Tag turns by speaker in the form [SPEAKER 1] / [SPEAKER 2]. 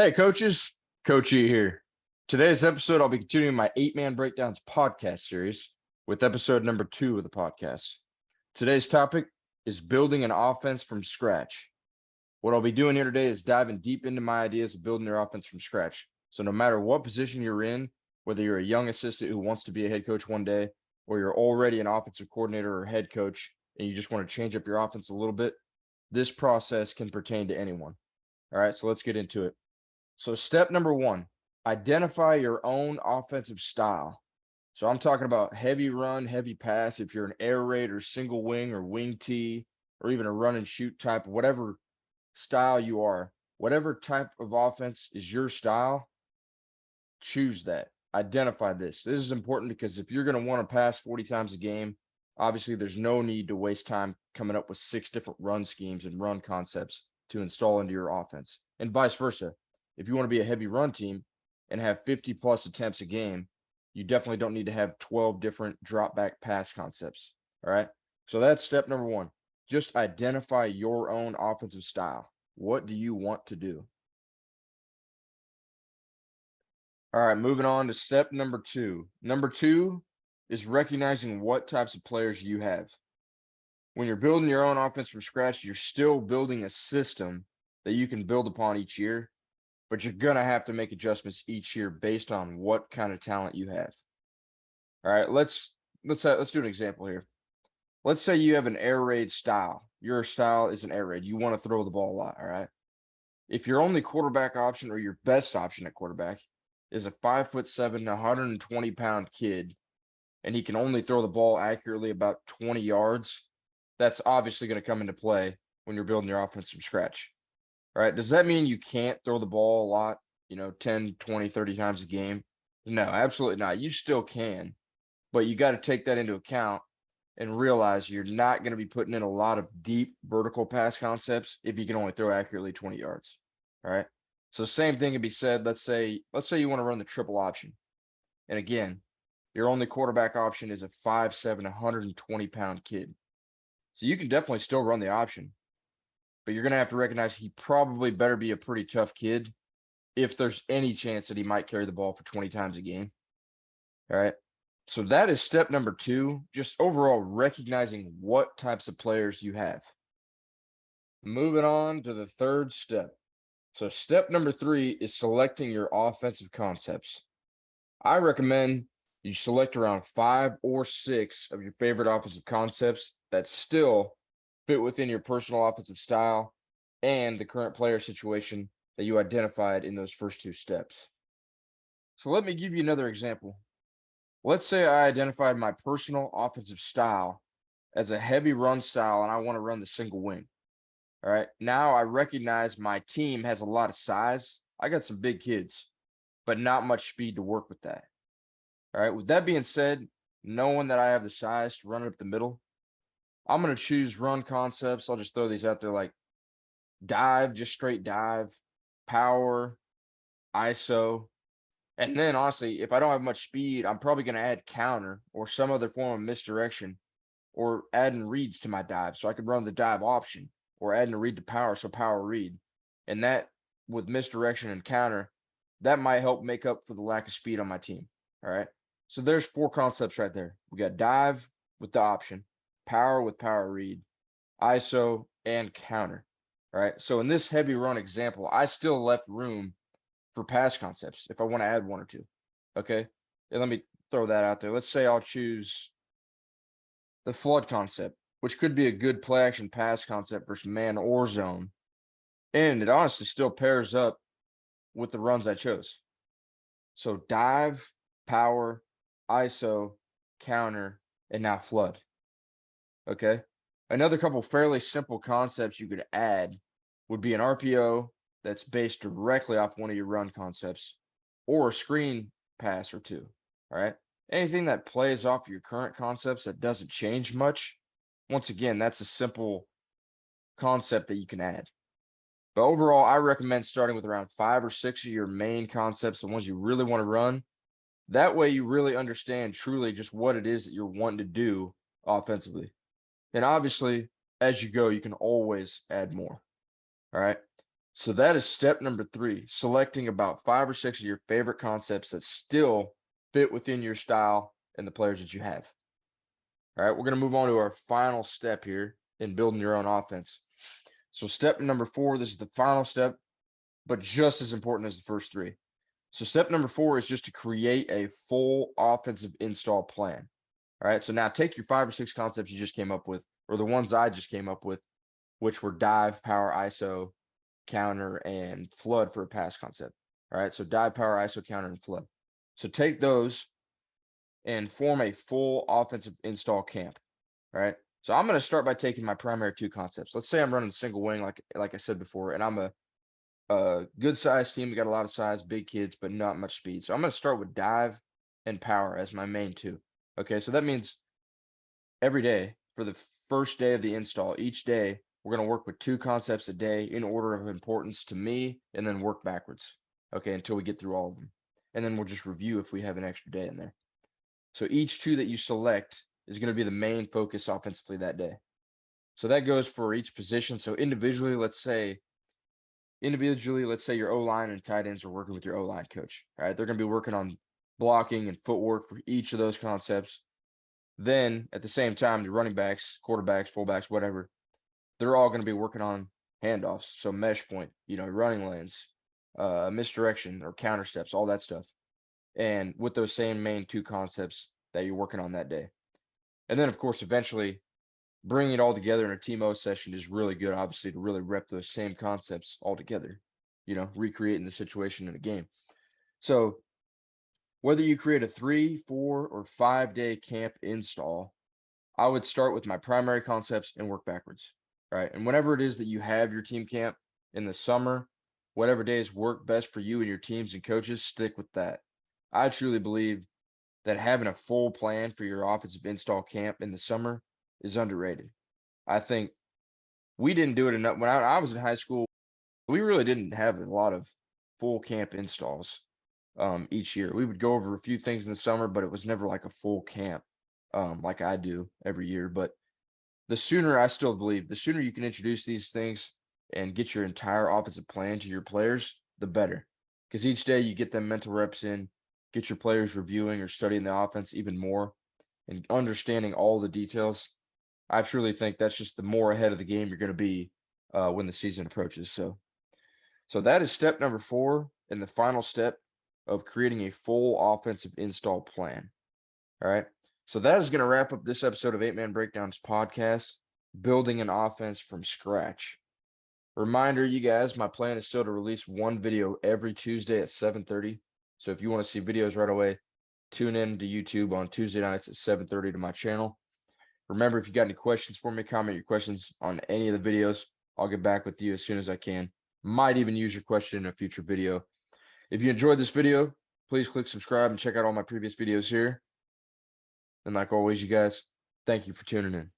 [SPEAKER 1] Hey, coaches, Coach E here. Today's episode, I'll be continuing my 8-Man Breakdowns podcast series with episode number 2 of the podcast. Today's topic is building an offense from scratch. What I'll be doing here today is diving deep into my ideas of building your offense from scratch. So no matter what position you're in, whether you're a young assistant who wants to be a head coach one day, or you're already an offensive coordinator or head coach, and you just want to change up your offense a little bit, this process can pertain to anyone. All right, so let's get into it. So step number 1, identify your own offensive style. So I'm talking about heavy run, heavy pass. If you're an air raid or single wing or wing T or even a run and shoot type, whatever style you are, whatever type of offense is your style, choose that. Identify this. This is important because if you're going to want to pass 40 times a game, obviously there's no need to waste time coming up with 6 different run schemes and run concepts to install into your offense, and vice versa. If you want to be a heavy run team and have 50 plus attempts a game, you definitely don't need to have 12 different drop back pass concepts. All right. So that's step number 1. Just identify your own offensive style. What do you want to do? All right. Moving on to step number 2. Number 2 is recognizing what types of players you have. When you're building your own offense from scratch, you're still building a system that you can build upon each year, but you're going to have to make adjustments each year based on what kind of talent you have. All right, let's do an example here. Let's say you have an air raid style. Your style is an air raid. You want to throw the ball a lot, all right? If your only quarterback option or your best option at quarterback is a 5'7", 120-pound kid, and he can only throw the ball accurately about 20 yards, that's obviously going to come into play when you're building your offense from scratch. All right. Does that mean you can't throw the ball a lot, 10, 20, 30 times a game? No, absolutely not. You still can, but you got to take that into account and realize you're not going to be putting in a lot of deep vertical pass concepts if you can only throw accurately 20 yards. All right. So same thing can be said. Let's say you want to run the triple option. And again, your only quarterback option is a 5'7", 120-pound kid. So you can definitely still run the option, but you're going to have to recognize he probably better be a pretty tough kid if there's any chance that he might carry the ball for 20 times a game. All right. So that is step number 2, just overall recognizing what types of players you have. Moving on to the third step. So step number 3 is selecting your offensive concepts. I recommend you select around 5 or 6 of your favorite offensive concepts that still fit within your personal offensive style and the current player situation that you identified in those first 2 steps. So let me give you another example. Let's say I identified my personal offensive style as a heavy run style and I want to run the single wing. All right. Now I recognize my team has a lot of size. I got some big kids, but not much speed to work with that. All right. With that being said, knowing that I have the size to run it up the middle, I'm going to choose run concepts. I'll just throw these out there like dive, just straight dive, power, ISO. And then honestly, if I don't have much speed, I'm probably going to add counter or some other form of misdirection or adding reads to my dive. So I could run the dive option or adding a read to power. So power read. And that with misdirection and counter, that might help make up for the lack of speed on my team. All right. So there's 4 concepts right there. We got dive with the option, power with power read, ISO, and counter. All right. So in this heavy run example, I still left room for pass concepts if I want to add 1 or 2. Okay. And let me throw that out there. Let's say I'll choose the flood concept, which could be a good play action pass concept versus man or zone. And it honestly still pairs up with the runs I chose. So dive, power, ISO, counter, and now flood. Okay. Another couple fairly simple concepts you could add would be an RPO that's based directly off one of your run concepts or a screen pass or 2. All right. Anything that plays off your current concepts that doesn't change much. Once again, that's a simple concept that you can add. But overall, I recommend starting with around 5 or 6 of your main concepts, the ones you really want to run. That way you really understand truly just what it is that you're wanting to do offensively. And obviously, as you go, you can always add more. All right. So that is step number 3, selecting about 5 or 6 of your favorite concepts that still fit within your style and the players that you have. All right, we're going to move on to our final step here in building your own offense. So step number 4, this is the final step, but just as important as the first 3. So step number 4 is just to create a full offensive install plan. All right, so now take your 5 or 6 concepts you just came up with, or the ones I just came up with, which were dive, power, ISO, counter, and flood for a pass concept. All right, so dive, power, ISO, counter, and flood. So take those and form a full offensive install camp. All right. So I'm going to start by taking my primary 2 concepts. Let's say I'm running single wing, like I said before, and I'm a good size team. We got a lot of size, big kids, but not much speed. So I'm going to start with dive and power as my main 2. Okay. So that means every day for the first day of the install, each day, we're going to work with 2 concepts a day in order of importance to me, and then work backwards. Okay. Until we get through all of them. And then we'll just review if we have an extra day in there. So each 2 that you select is going to be the main focus offensively that day. So that goes for each position. So individually, let's say your O-line and tight ends are working with your O-line coach. All right. They're going to be working on blocking and footwork for each of those concepts. Then at the same time, the running backs, quarterbacks, fullbacks, whatever, they're all going to be working on handoffs. So mesh point, running lanes, misdirection or counter steps, all that stuff. And with those same main 2 concepts that you're working on that day. And then, of course, eventually bringing it all together in a TMO session is really good, obviously, to really rep those same concepts all together, recreating the situation in a game. So whether you create a 3, 4, or 5-day camp install, I would start with my primary concepts and work backwards, right? And whenever it is that you have your team camp in the summer, whatever days work best for you and your teams and coaches, stick with that. I truly believe that having a full plan for your offensive install camp in the summer is underrated. I think we didn't do it enough. When I was in high school, we really didn't have a lot of full camp installs each year. We would go over a few things in the summer, but it was never like a full camp like I do every year. But the sooner, I still believe, the sooner you can introduce these things and get your entire offensive plan to your players, the better. Because each day you get them mental reps in, get your players reviewing or studying the offense even more and understanding all the details. I truly think that's just the more ahead of the game you're going to be when the season approaches. So that is step number 4 and the final step of creating a full offensive install plan. All right. So that is going to wrap up this episode of 8-Man Breakdowns podcast, building an offense from scratch. Reminder, you guys, my plan is still to release 1 video every Tuesday at 7:30. So if you want to see videos right away, tune in to YouTube on Tuesday nights at 7:30 to my channel. Remember, if you got any questions for me, comment your questions on any of the videos. I'll get back with you as soon as I can. Might even use your question in a future video. If you enjoyed this video, please click subscribe and check out all my previous videos here. And like always, you guys, thank you for tuning in.